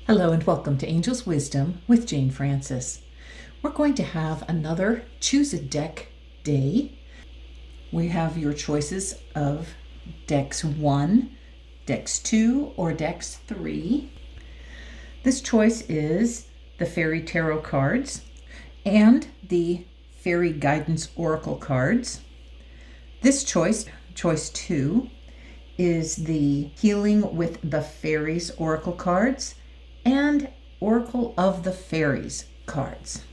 Hello and welcome to Angel's Wisdom with Jane Francis. We're going to have another Choose a Deck day. We have your choices of decks 1, decks 2, or decks 3. This choice is the Fairy Tarot cards and the Fairy Guidance Oracle cards. This choice 2, is the Healing with the Fairies Oracle cards and Oracle of the Fairies cards.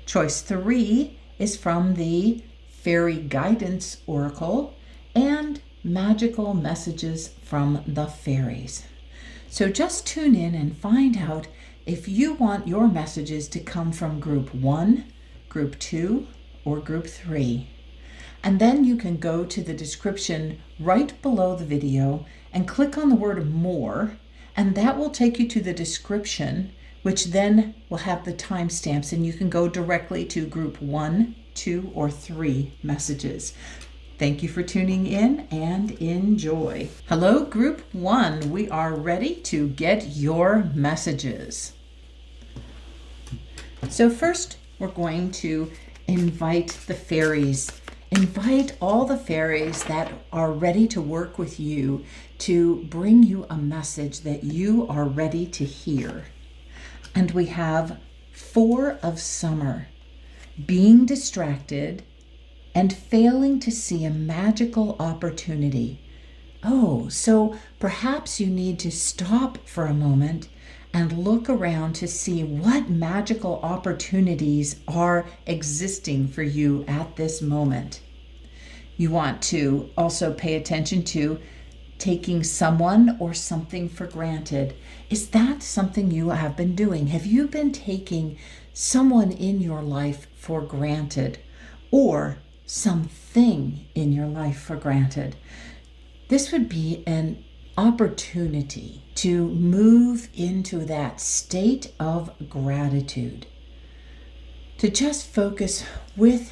Choice 3 is from the Fairy Guidance Oracle and Magical Messages from the Fairies. So just tune in and find out if you want your messages to come from Group 1, Group 2, or Group 3. And then you can go to the description right below the video and click on the word More, and that will take you to the description, which then will have the timestamps, and you can go directly to Group 1, 2, or 3 messages. Thank you for tuning in and enjoy. Hello, Group 1. We are ready to get your messages. So first, we're going to invite the fairies. Invite all the fairies that are ready to work with you to bring you a message that you are ready to hear. And we have 4 of Summer, being distracted and failing to see a magical opportunity. Oh, so perhaps you need to stop for a moment and look around to see what magical opportunities are existing for you at this moment. You want to also pay attention to taking someone or something for granted. Is that something you have been doing? Have you been taking someone in your life for granted, or something in your life for granted? This would be an opportunity to move into that state of gratitude, to just focus with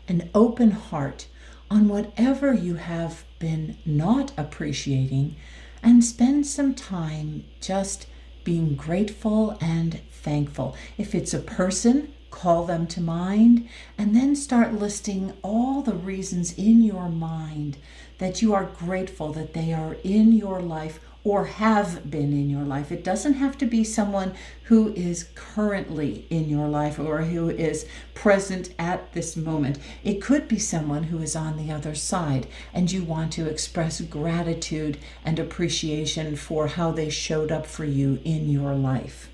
an open heart on whatever you have been not appreciating, and spend some time just being grateful and thankful. If it's a person, call them to mind, and then start listing all the reasons in your mind that you are grateful that they are in your life or have been in your life. It doesn't have to be someone who is currently in your life or who is present at this moment. It could be someone who is on the other side, and you want to express gratitude and appreciation for how they showed up for you in your life.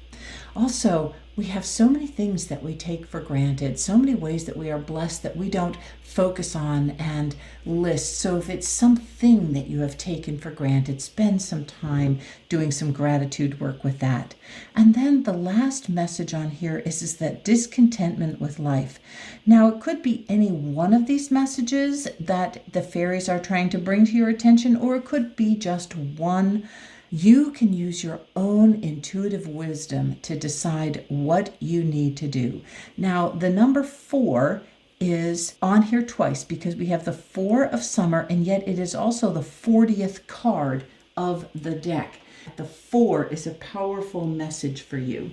Also, we have so many things that we take for granted, so many ways that we are blessed that we don't focus on and list. So if it's something that you have taken for granted, spend some time doing some gratitude work with that. And then the last message on here is that discontentment with life. Now, it could be any one of these messages that the fairies are trying to bring to your attention, or it could be just one. You can use your own intuitive wisdom to decide what you need to do. Now, the number 4 is on here twice because we have the 4 of Summer, and yet it is also the 40th card of the deck. The 4 is a powerful message for you.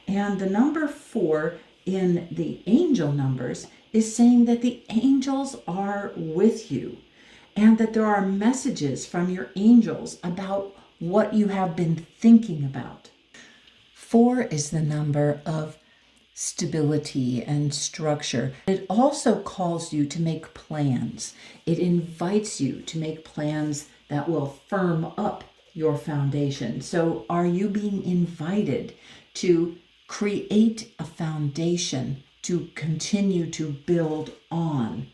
And the number 4 in the angel numbers is saying that the angels are with you and that there are messages from your angels about what you have been thinking about. 4 is the number of stability and structure. It also calls you to make plans. It invites you to make plans that will firm up your foundation. So are you being invited to create a foundation to continue to build on?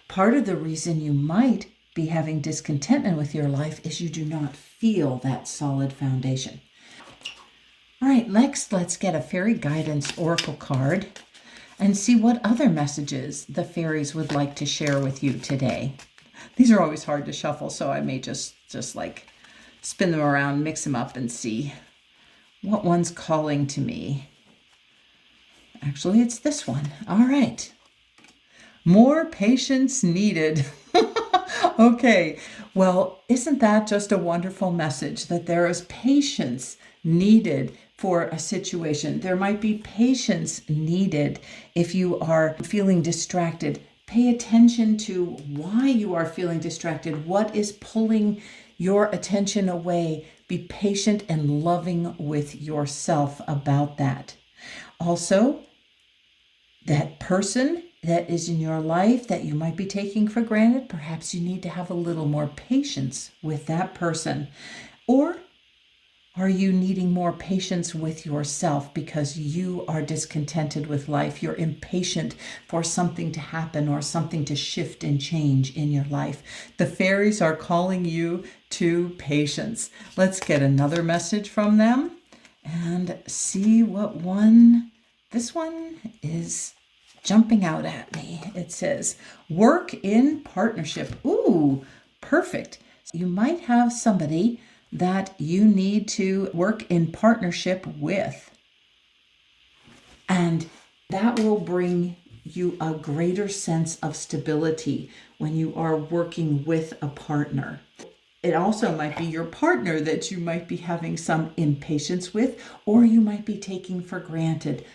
Part of the reason you might be having discontentment with your life is you do not feel that solid foundation. All right, next let's get a Fairy Guidance Oracle card and see what other messages the fairies would like to share with you today. These are always hard to shuffle, so I may just like spin them around, mix them up, and see what one's calling to me. Actually, it's this one. All right. More patience needed. Okay, well, isn't that just a wonderful message that there is patience needed for a situation. There might be patience needed if you are feeling distracted. Pay attention to why you are feeling distracted. What is pulling your attention away? Be patient and loving with yourself about that. Also, that person that is in your life that you might be taking for granted, perhaps you need to have a little more patience with that person. Or are you needing more patience with yourself because you are discontented with life? You're impatient for something to happen or something to shift and change in your life. The fairies are calling you to patience. Let's get another message from them and see what one. This one is jumping out at me. It says, work in partnership. Ooh, perfect. You might have somebody that you need to work in partnership with. And that will bring you a greater sense of stability when you are working with a partner. It also might be your partner that you might be having some impatience with, or you might be taking for granted.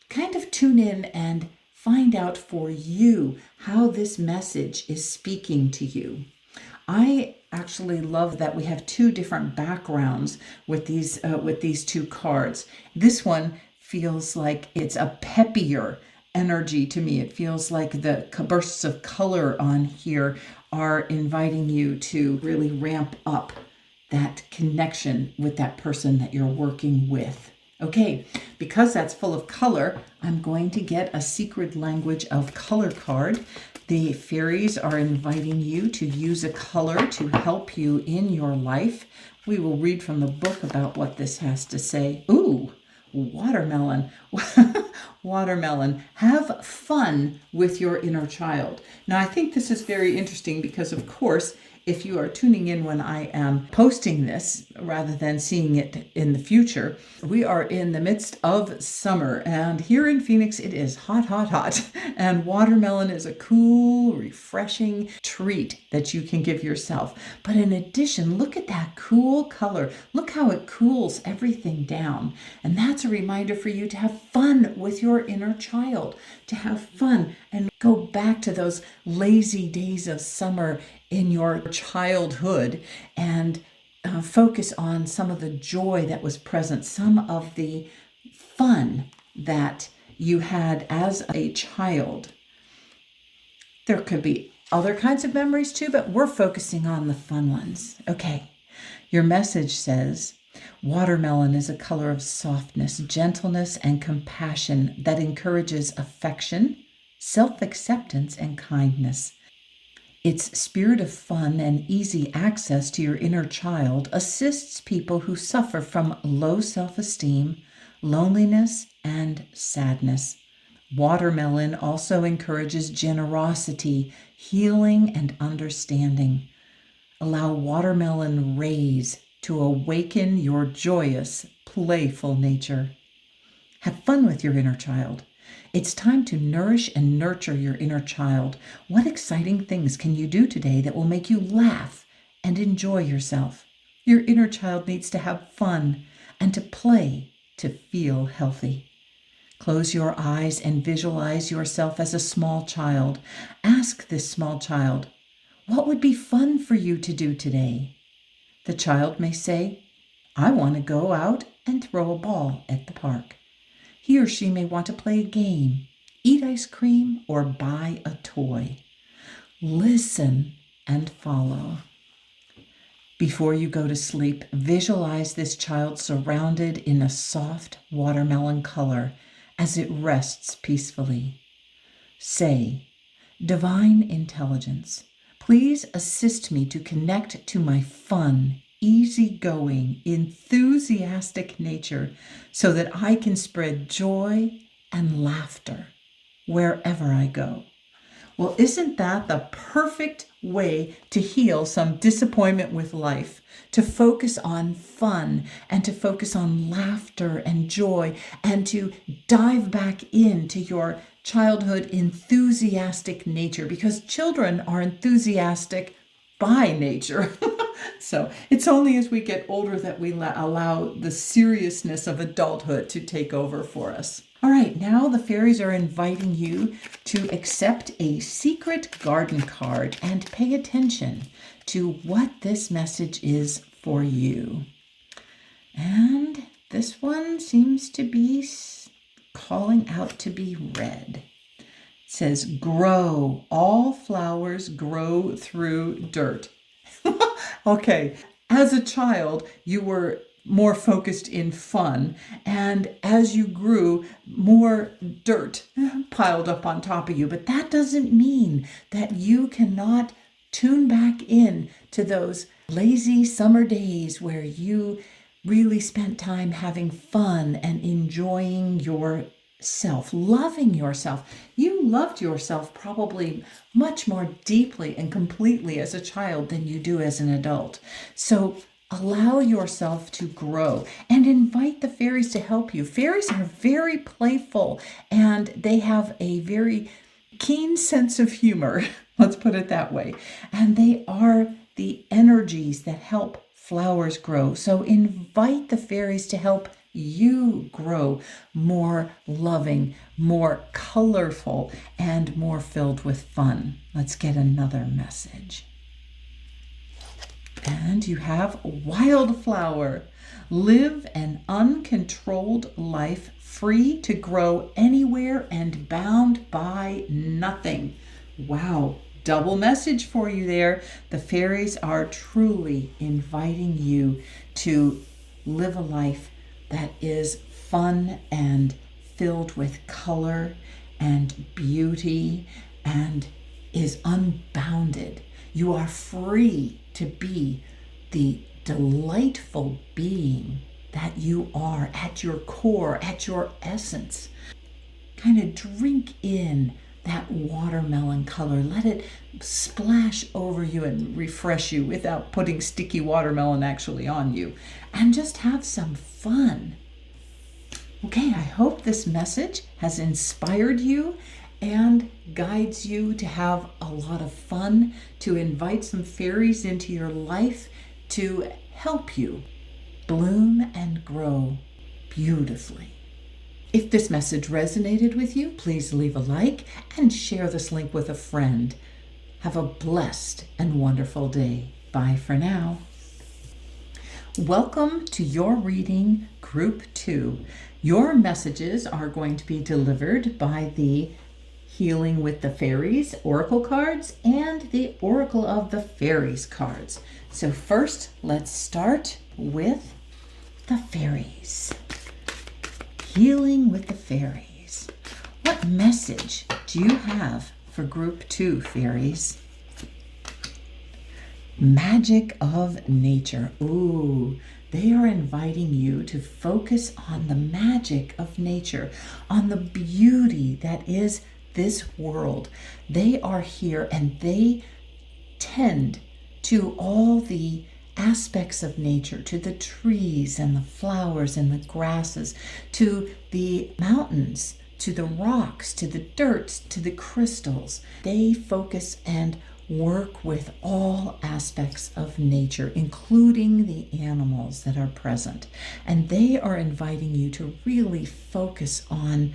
Kind of tune in and find out for you how this message is speaking to you. I actually love that we have two different backgrounds with these two cards. This one feels like it's a peppier energy to me. It feels like the bursts of color on here are inviting you to really ramp up that connection with that person that you're working with. Okay, because that's full of color, I'm going to get a secret language of color card. The fairies are inviting you to use a color to help you in your life. We will read from the book about what this has to say. Ooh, watermelon. Watermelon. Have fun with your inner child. Now, I think this is very interesting because, of course, if you are tuning in when I am posting this rather than seeing it in the future, we are in the midst of summer, and here in Phoenix it is hot, hot, hot, and watermelon is a cool, refreshing treat that you can give yourself. But in addition, look at that cool color. Look how it cools everything down, and that's a reminder for you to have fun with your inner child, to have fun and go back to those lazy days of summer in your childhood and focus on some of the joy that was present, some of the fun that you had as a child. There could be other kinds of memories too, but we're focusing on the fun ones. Okay, your message says, watermelon is a color of softness, gentleness, and compassion that encourages affection, self-acceptance, and kindness. Its spirit of fun and easy access to your inner child assists people who suffer from low self-esteem, loneliness, and sadness. Watermelon also encourages generosity, healing, and understanding. Allow watermelon rays to awaken your joyous, playful nature. Have fun with your inner child. It's time to nourish and nurture your inner child. What exciting things can you do today that will make you laugh and enjoy yourself? Your inner child needs to have fun and to play to feel healthy. Close your eyes and visualize yourself as a small child. Ask this small child, what would be fun for you to do today? The child may say, I want to go out and throw a ball at the park. He or she may want to play a game, eat ice cream, or buy a toy. Listen and follow. Before you go to sleep, visualize this child surrounded in a soft watermelon color as it rests peacefully. Say, Divine Intelligence, please assist me to connect to my fun, easygoing, enthusiastic nature so that I can spread joy and laughter wherever I go. Well, isn't that the perfect way to heal some disappointment with life? To focus on fun and to focus on laughter and joy and to dive back into your childhood enthusiastic nature, because children are enthusiastic by nature. So it's only as we get older that we allow the seriousness of adulthood to take over for us. All right, now the fairies are inviting you to accept a secret garden card and pay attention to what this message is for you. And this one seems to be calling out to be read. It says, grow. All flowers grow through dirt. Okay, as a child, you were more focused in fun, and as you grew, more dirt piled up on top of you. But that doesn't mean that you cannot tune back in to those lazy summer days where you really spent time having fun and enjoying yourself, loving yourself. You loved yourself probably much more deeply and completely as a child than you do as an adult. So allow yourself to grow and invite the fairies to help you. Fairies are very playful and they have a very keen sense of humor. Let's put it that way. And they are the energies that help flowers grow. So invite the fairies to help you grow more loving, more colorful, and more filled with fun. Let's get another message. And you have wildflower. Live an uncontrolled life, free to grow anywhere and bound by nothing. Wow, double message for you there. The fairies are truly inviting you to live a life that is fun and filled with color and beauty and is unbounded. You are free to be the delightful being that you are at your core, at your essence. Kind of drink in that watermelon color. Let it splash over you and refresh you without putting sticky watermelon actually on you. And just have some fun. Okay, I hope this message has inspired you and guides you to have a lot of fun, to invite some fairies into your life to help you bloom and grow beautifully. If this message resonated with you, please leave a like and share this link with a friend. Have a blessed and wonderful day. Bye for now. Welcome to your reading, Group 2. Your messages are going to be delivered by the Healing with the Fairies Oracle cards and the Oracle of the Fairies cards. So first, let's start with the Fairies. Healing with the Fairies. What message do you have for Group 2, Fairies? Magic of nature. Ooh, they are inviting you to focus on the magic of nature, on the beauty that is this world. They are here and they tend to all the aspects of nature, to the trees and the flowers and the grasses, to the mountains, to the rocks, to the dirt, to the crystals. They focus and work with all aspects of nature, including the animals that are present. And they are inviting you to really focus on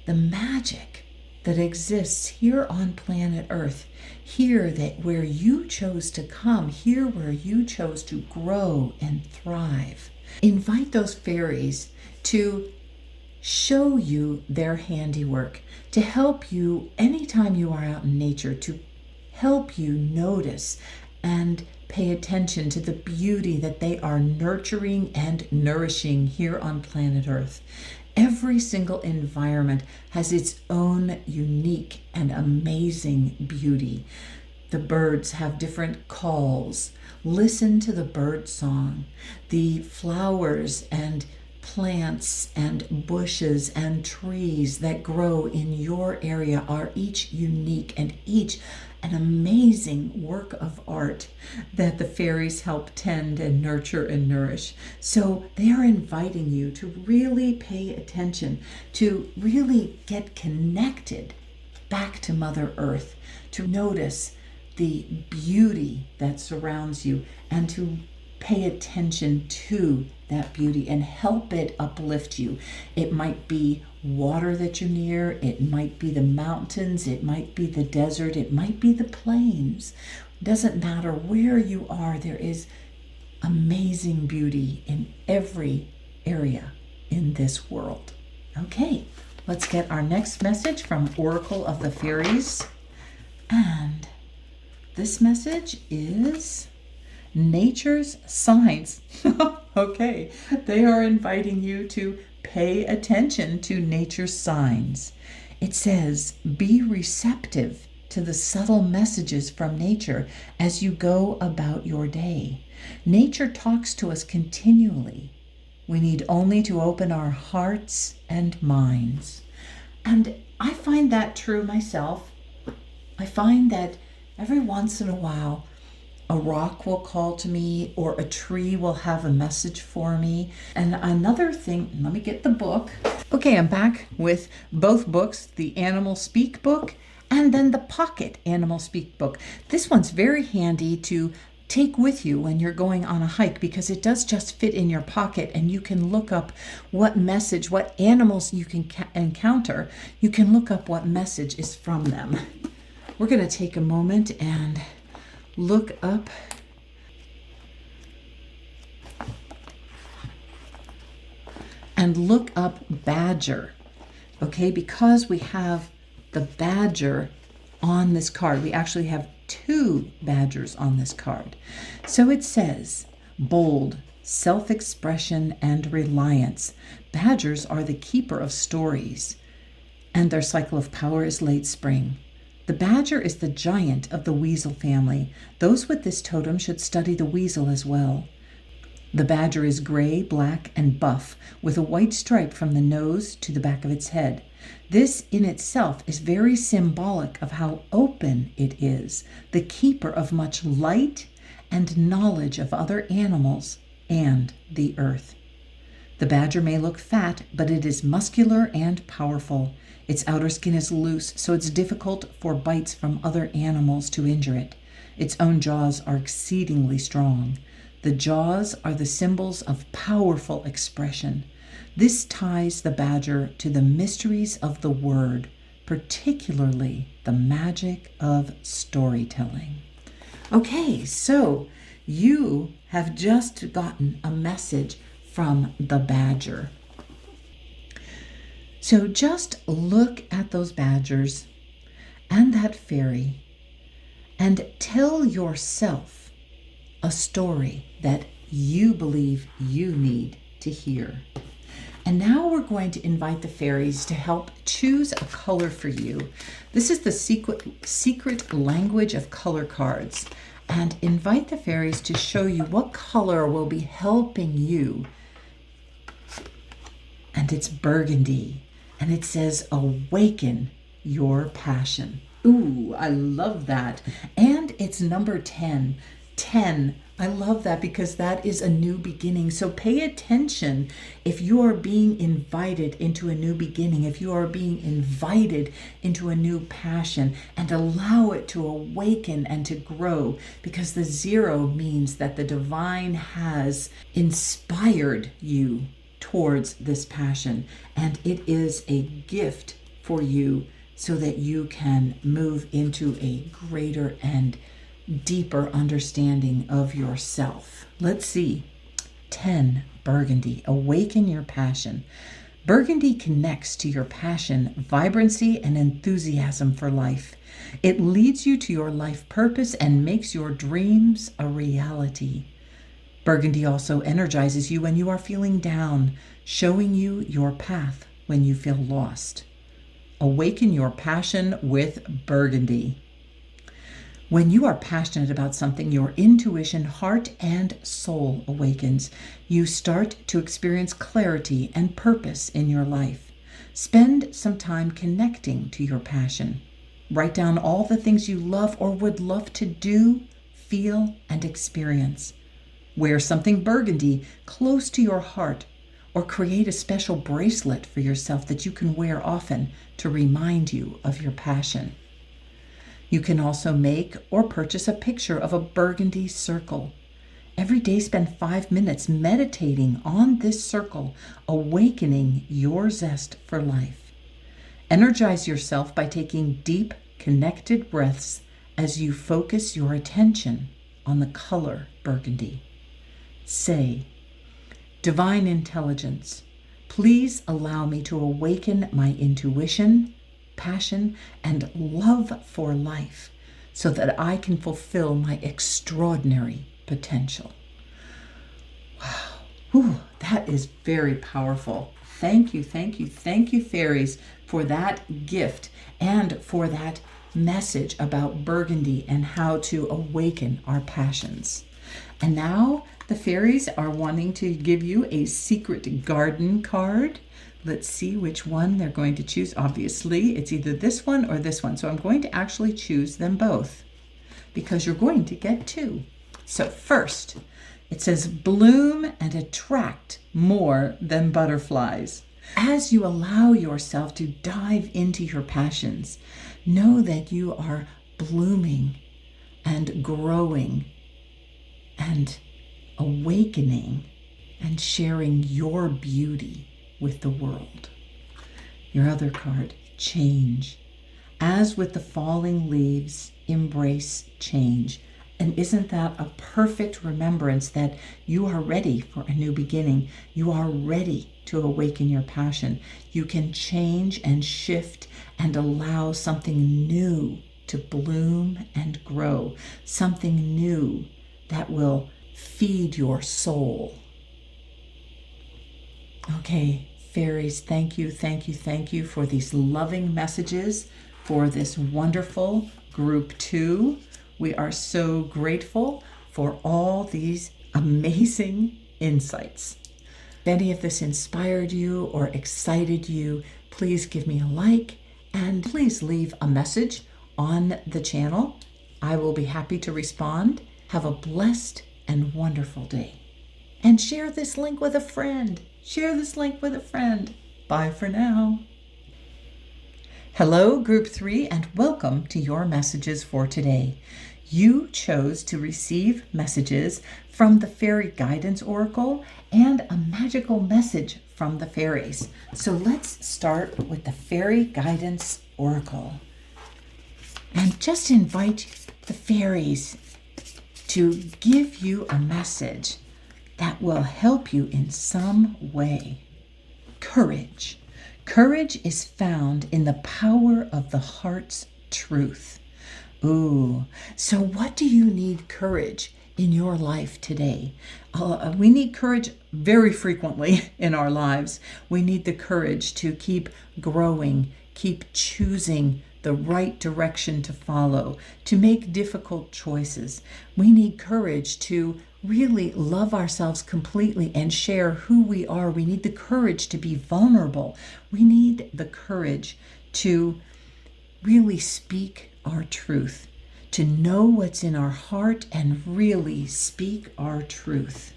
the magic that exists here on planet Earth, here that where you chose to come, here where you chose to grow and thrive. Invite those fairies to show you their handiwork, to help you anytime you are out in nature, to help you notice and pay attention to the beauty that they are nurturing and nourishing here on planet Earth. Every single environment has its own unique and amazing beauty. The birds have different calls. Listen to the bird song. The flowers and plants and bushes and trees that grow in your area are each unique and each an amazing work of art that the fairies help tend and nurture and nourish. So they are inviting you to really pay attention, to really get connected back to Mother Earth, to notice the beauty that surrounds you and to pay attention to that beauty and help it uplift you. It might be water that you're near, it might be the mountains, it might be the desert, it might be the plains. It doesn't matter where you are, there is amazing beauty in every area in this world. Okay, let's get our next message from Oracle of the Fairies. And this message is nature's signs. Okay, they are inviting you to pay attention to nature's signs. It says, be receptive to the subtle messages from nature as you go about your day. Nature talks to us continually. We need only to open our hearts and minds. And I find that true myself. I find that every once in a while, a rock will call to me or a tree will have a message for me. And another thing, let me get the book. Okay, I'm back with both books, the Animal Speak book and then the Pocket Animal Speak book. This one's very handy to take with you when you're going on a hike because it does just fit in your pocket and you can look up what message, what animals you can encounter. You can look up what message is from them. We're going to take a moment and look up badger. Okay, because we have the badger on this card. We actually have 2 badgers on this card. So it says, bold, self-expression, and reliance. Badgers are the keeper of stories, and their cycle of power is late spring. The badger is the giant of the weasel family. Those with this totem should study the weasel as well. The badger is gray, black, and buff, with a white stripe from the nose to the back of its head. This in itself is very symbolic of how open it is, the keeper of much light and knowledge of other animals and the earth. The badger may look fat, but it is muscular and powerful. Its outer skin is loose, so it's difficult for bites from other animals to injure it. Its own jaws are exceedingly strong. The jaws are the symbols of powerful expression. This ties the badger to the mysteries of the word, particularly the magic of storytelling. Okay, so you have just gotten a message from the badger. So just look at those badgers and that fairy and tell yourself a story that you believe you need to hear. And now we're going to invite the fairies to help choose a color for you. This is the secret language of color cards. And invite the fairies to show you what color will be helping you. And it's burgundy. And it says, awaken your passion. Ooh, I love that. And it's number 10. 10. I love that because that is a new beginning. So pay attention if you are being invited into a new beginning, if you are being invited into a new passion, and allow it to awaken and to grow, because the 0 means that the divine has inspired you towards this passion, and it is a gift for you so that you can move into a greater and deeper understanding of yourself. Let's see. 10, burgundy. Awaken your passion. Burgundy connects to your passion, vibrancy, and enthusiasm for life. It leads you to your life purpose and makes your dreams a reality. Burgundy also energizes you when you are feeling down, showing you your path when you feel lost. Awaken your passion with burgundy. When you are passionate about something, your intuition, heart, and soul awakens. You start to experience clarity and purpose in your life. Spend some time connecting to your passion. Write down all the things you love or would love to do, feel, and experience. Wear something burgundy close to your heart, or create a special bracelet for yourself that you can wear often to remind you of your passion. You can also make or purchase a picture of a burgundy circle. Every day, spend 5 minutes meditating on this circle, awakening your zest for life. Energize yourself by taking deep, connected breaths as you focus your attention on the color burgundy. Say, Divine Intelligence, please allow me to awaken my intuition, passion, and love for life so that I can fulfill my extraordinary potential. Wow. Ooh, that is very powerful. Thank you, fairies, for that gift and for that message about burgundy and how to awaken our passions. And now the fairies are wanting to give you a secret garden card. Let's see which one they're going to choose. Obviously, it's either this one or this one. So I'm going to actually choose them both because you're going to get two. So first, it says bloom and attract more than butterflies. As you allow yourself to dive into your passions, know that you are blooming and growing and awakening and sharing your beauty with the world. Your other card, change. As with the falling leaves, embrace change. And isn't that a perfect remembrance that you are ready for a new beginning? You are ready to awaken your passion. You can change and shift and allow something new to bloom and grow. Something new that will feed your soul. Okay, fairies, thank you for these loving messages for this wonderful group 2. We are so grateful for all these amazing insights. If any of this inspired you or excited you, please give me a like and please leave a message on the channel. I will be happy to respond. Have a blessed and wonderful day. And share this link with a friend. Bye for now. Hello, Group 3, and welcome to your messages for today. You chose to receive messages from the Fairy Guidance Oracle and a magical message from the fairies. So let's start with the Fairy Guidance Oracle. And just invite the fairies to give you a message that will help you in some way. Courage. Courage is found in the power of the heart's truth. Ooh, so what do you need courage in your life today? We need courage very frequently in our lives. We need the courage to keep growing, keep choosing the right direction to follow, to make difficult choices. We need courage to really love ourselves completely and share who we are. We need the courage to be vulnerable. We need the courage to really speak our truth, to know what's in our heart and really speak our truth.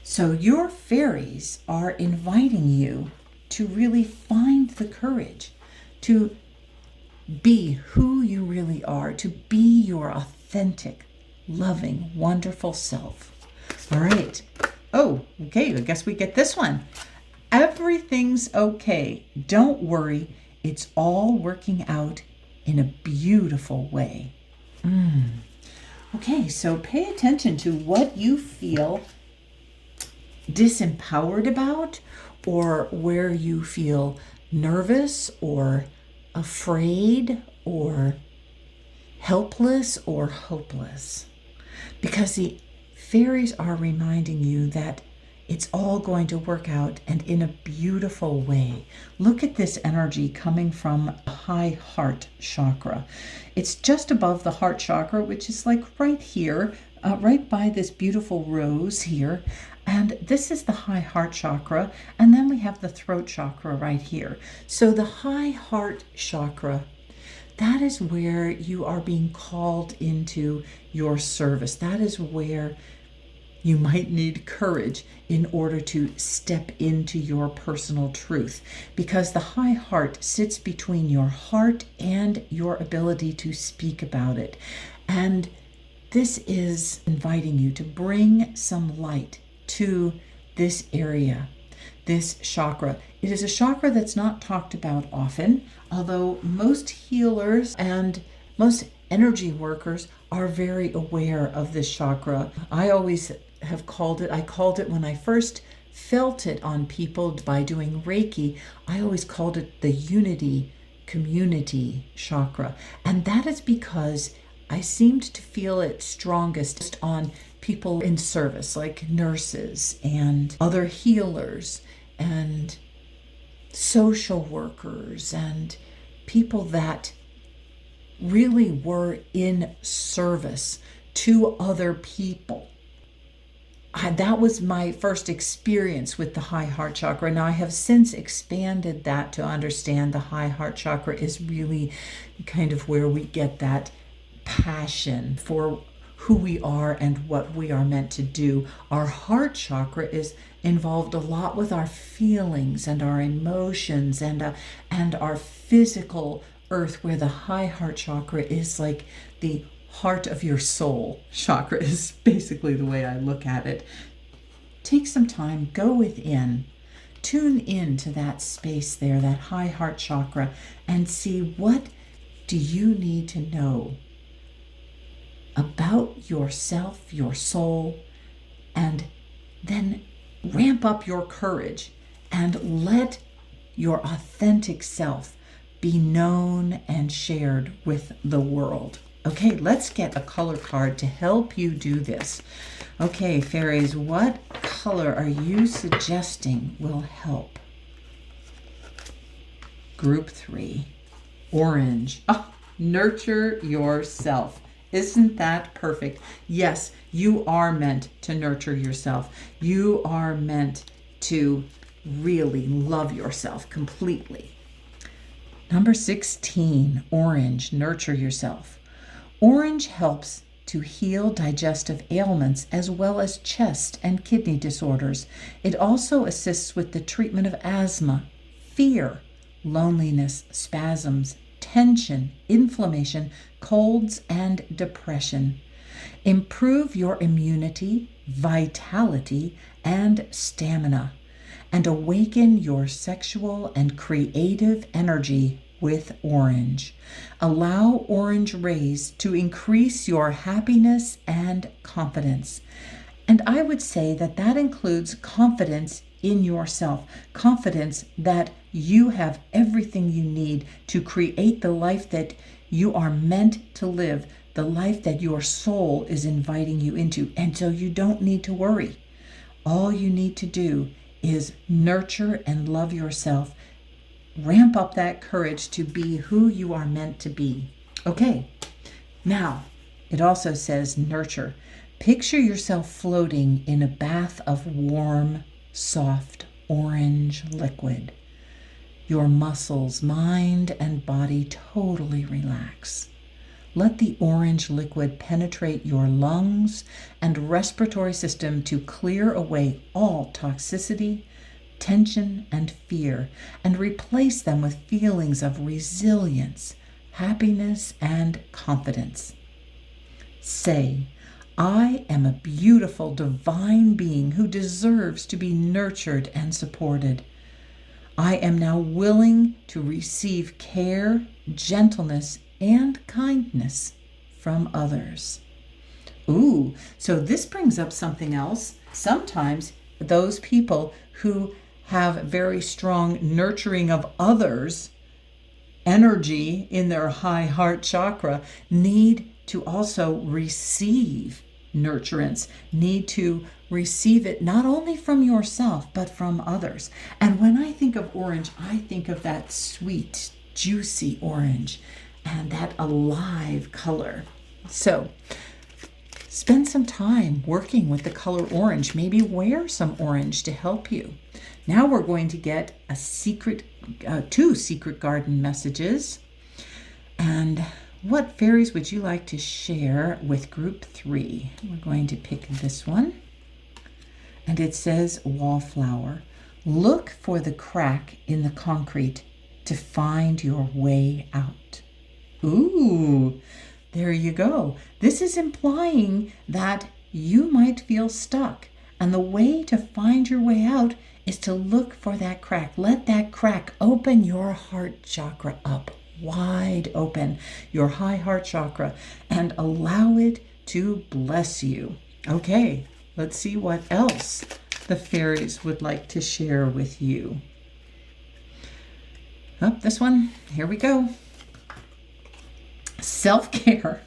So your fairies are inviting you to really find the courage to be who you really are, to be your authentic, loving, wonderful self. All right. Oh, okay. I guess we get this one. Everything's okay. Don't worry. It's all working out in a beautiful way. Okay, so pay attention to what you feel disempowered about, or where you feel nervous or afraid or helpless or hopeless. Because the fairies are reminding you that it's all going to work out and in a beautiful way. Look at this energy coming from the high heart chakra. It's just above the heart chakra, which is like right here, right by this beautiful rose here. And this is the high heart chakra. And then we have the throat chakra right here. So the high heart chakra, that is where you are being called into your service. That is where You might need courage in order to step into your personal truth, because the high heart sits between your heart and your ability to speak about it. And this is inviting you to bring some light to this area, this chakra. It is a chakra that's not talked about often, although most healers and most energy workers are very aware of this chakra. I always have called it when I first felt it on people by doing Reiki, I always called it the unity community chakra. And that is because I seemed to feel it strongest on people in service, like nurses and other healers and social workers and people that really were in service to other people. That was my first experience with the high heart chakra. Now I have since expanded that to understand the high heart chakra is really kind of where we get that passion for who we are and what we are meant to do. Our heart chakra is involved a lot with our feelings and our emotions and our physical earth, where the high heart chakra is like the heart of your soul chakra, is basically the way I look at it. Take some time, go within, tune in to that space there, that high heart chakra, and see, what do you need to know about yourself, your soul, and then ramp up your courage and let your authentic self be known and shared with the world. Okay, let's get a color card to help you do this. Okay, fairies, what color are you suggesting will help? Group 3, orange. Oh, nurture yourself. Isn't that perfect? Yes, you are meant to nurture yourself. You are meant to really love yourself completely. Number 16, orange, nurture yourself. Orange helps to heal digestive ailments as well as chest and kidney disorders. It also assists with the treatment of asthma, fear, loneliness, spasms, tension, inflammation, colds, and depression. Improve your immunity, vitality, and stamina, and awaken your sexual and creative energy with orange. Allow orange rays to increase your happiness and confidence. And I would say that that includes confidence in yourself, confidence that you have everything you need to create the life that you are meant to live, the life that your soul is inviting you into. And so you don't need to worry. All you need to do is nurture and love yourself. Ramp up that courage to be who you are meant to be. Okay, now it also says nurture. Picture yourself floating in a bath of warm, soft orange liquid. Your muscles, mind, and body totally relax. Let the orange liquid penetrate your lungs and respiratory system to clear away all toxicity, tension, and fear, and replace them with feelings of resilience, happiness, and confidence. Say, I am a beautiful, divine being who deserves to be nurtured and supported. I am now willing to receive care, gentleness, and kindness from others. Ooh, so this brings up something else. Sometimes those people who have very strong nurturing of others energy in their high heart chakra need to also receive nurturance, need to receive it not only from yourself, but from others. And when I think of orange, I think of that sweet, juicy orange and that alive color. So spend some time working with the color orange. Maybe wear some orange to help you. Now we're going to get two secret garden messages. And what fairies would you like to share with group 3? We're going to pick this one. and it says wallflower. Look for the crack in the concrete to find your way out. Ooh, there you go. This is implying that you might feel stuck, and the way to find your way out is to look for that crack. Let that crack open your heart chakra up, wide open, your high heart chakra, and allow it to bless you. Okay, let's see what else the fairies would like to share with you. Oh, this one, here we go. Self-care.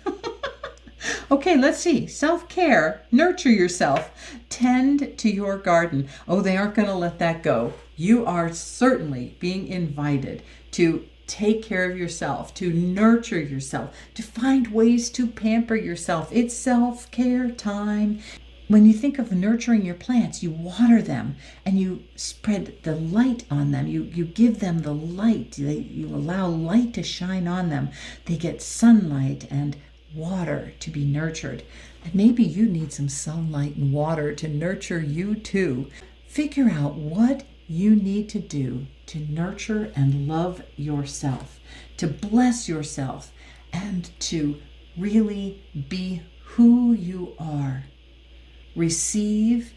Okay, let's see. Self-care, nurture yourself, tend to your garden. Oh, they aren't going to let that go. You are certainly being invited to take care of yourself, to nurture yourself, to find ways to pamper yourself. It's self-care time. When you think of nurturing your plants, you water them and you spread the light on them. You give them the light. You allow light to shine on them. They get sunlight and water to be nurtured. And maybe you need some sunlight and water to nurture you too. Figure out what you need to do to nurture and love yourself, to bless yourself, and to really be who you are. Receive.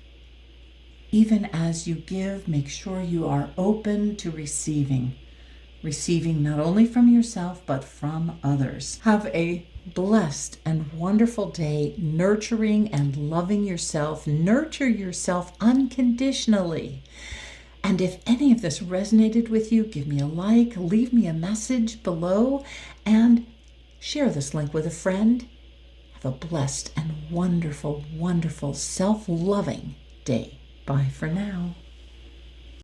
Even as you give, make sure you are open to receiving. Receiving not only from yourself, but from others. Have a blessed and wonderful day nurturing and loving yourself. Nurture yourself unconditionally. And if any of this resonated with you, give me a like, leave me a message below, and share this link with a friend. Have a blessed and wonderful, wonderful, self-loving day. Bye for now.